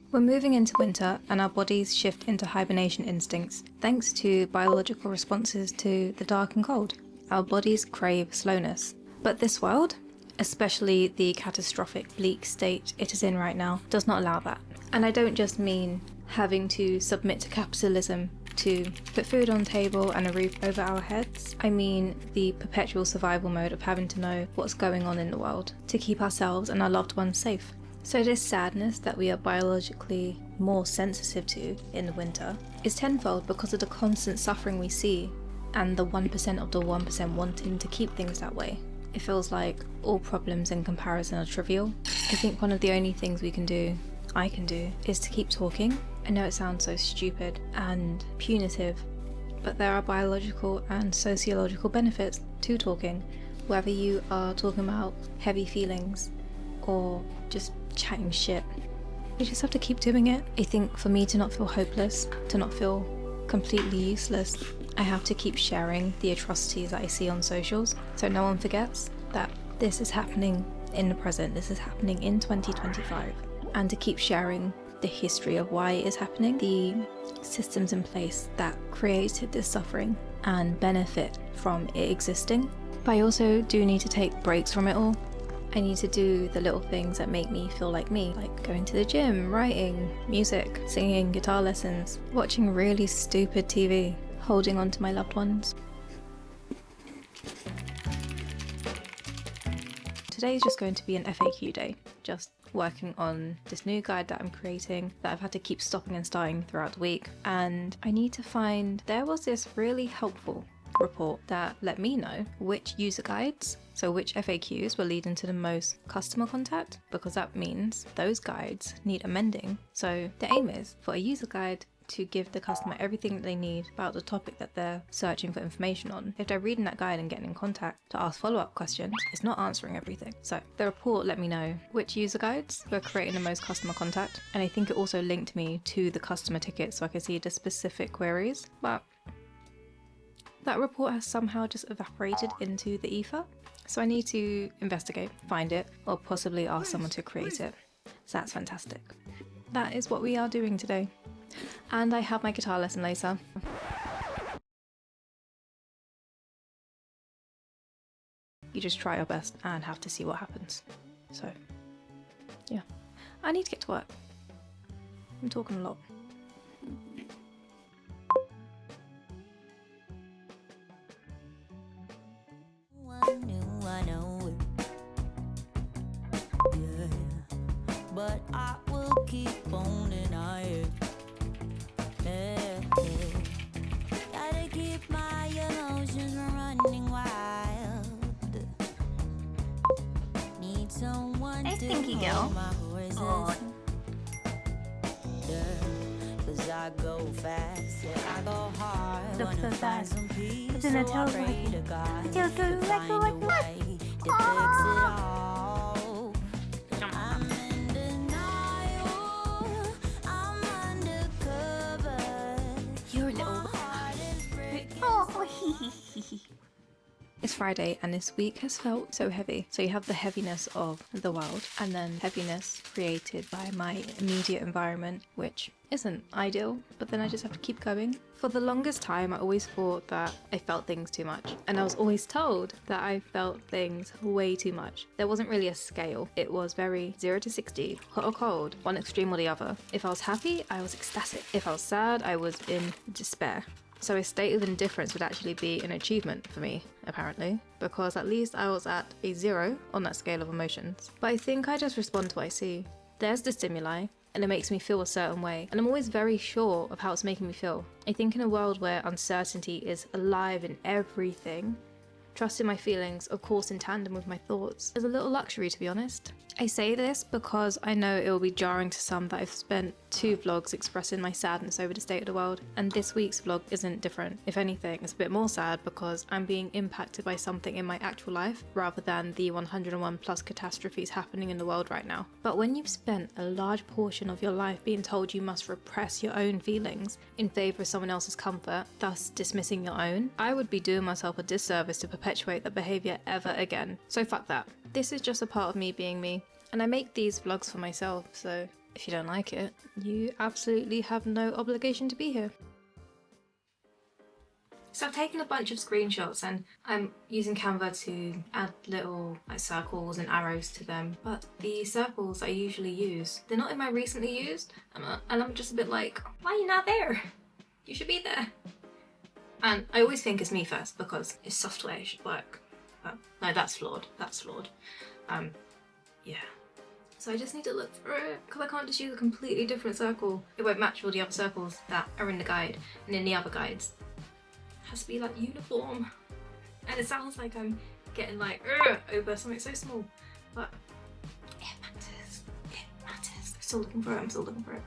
We're moving into winter and our bodies shift into hibernation instincts thanks to biological responses to the dark and cold. Our bodies crave slowness. But this world, especially the catastrophic bleak state it is in right now, does not allow that. And I don't just mean having to submit to capitalism to put food on the table and a roof over our heads. I mean the perpetual survival mode of having to know what's going on in the world to keep ourselves and our loved ones safe. So this sadness that we are biologically more sensitive to in the winter is tenfold because of the constant suffering we see and the 1% of the 1% wanting to keep things that way. It feels like all problems in comparison are trivial. I think one of the only things I can do, is to keep talking. I know it sounds so stupid and punitive, but there are biological and sociological benefits to talking, whether you are talking about heavy feelings or just chatting shit. You just have to keep doing it. I think for me to not feel hopeless, to not feel completely useless, I have to keep sharing the atrocities that I see on socials so no one forgets that this is happening in the present, this is happening in 2025, and to keep sharing the history of why it is happening, the systems in place that created this suffering and benefit from it existing. But I also do need to take breaks from it all. I need to do the little things that make me feel like me, like going to the gym, writing, music, singing, guitar lessons, watching really stupid TV, holding on to my loved ones. Today is just going to be an FAQ day, just working on this new guide that I'm creating that I've had to keep stopping and starting throughout the week. And I need to find, there was this really helpful report that let me know which user guides, so which FAQs, were leading to the most customer contact, because that means those guides need amending. So the aim is for a user guide to give the customer everything that they need about the topic that they're searching for information on. If they're reading that guide and getting in contact to ask follow-up questions, it's not answering everything. So the report let me know which user guides were creating the most customer contact, and I think it also linked me to the customer ticket so I could see the specific queries. But that report has somehow just evaporated into the ether. So I need to investigate, find it, or possibly ask someone to create it. So that's fantastic. That is what we are doing today. And I have my guitar lesson later. You just try your best and have to see what happens. So, yeah. I need to get to work. I'm talking a lot. But I will keep on denying. Gotta keep my emotions from running wild. Need someone to hold my horizon. Cause I go fast, yeah, I go hard. Look so sad. Some peace, But then I so tell pray to God I tell to find a way to fix it all. I'm in denial, I'm undercover. You're a little. Heart is breaking. Oh, It's Friday and this week has felt so heavy. So you have the heaviness of the world and then heaviness created by my immediate environment, which isn't ideal, but then I just have to keep going. For the longest time, I always thought that I felt things too much. And I was always told that I felt things way too much. There wasn't really a scale. It was very 0 to 60, hot or cold, one extreme or the other. If I was happy, I was ecstatic. If I was sad, I was in despair. So a state of indifference would actually be an achievement for me, apparently, because at least I was at a 0 on that scale of emotions. But I think I just respond to what I see. There's the stimuli, and it makes me feel a certain way, and I'm always very sure of how it's making me feel. I think in a world where uncertainty is alive in everything, trusting my feelings, of course in tandem with my thoughts, is a little luxury, to be honest. I say this because I know it will be jarring to some that I've spent 2 vlogs expressing my sadness over the state of the world, and this week's vlog isn't different. If anything, it's a bit more sad because I'm being impacted by something in my actual life rather than the 101 plus catastrophes happening in the world right now. But when you've spent a large portion of your life being told you must repress your own feelings in favour of someone else's comfort, thus dismissing your own, I would be doing myself a disservice to perpetuate that behaviour ever again. So fuck that. This is just a part of me being me, and I make these vlogs for myself, so If you don't like it, you absolutely have no obligation to be here. So I've taken a bunch of screenshots and I'm using Canva to add little like circles and arrows to them, but the circles I usually use, they're not in my recently used, and I'm just a bit like, why are you not there? You should be there. And I always think it's me first because it's software, it should work. But no, that's flawed, that's flawed. Yeah. So I just need to look through it because I can't just use a completely different circle. It won't match all the other circles that are in the guide and in the other guides. Has to be like uniform, and it sounds like I'm getting like over something so small, but it matters. I'm still looking for it.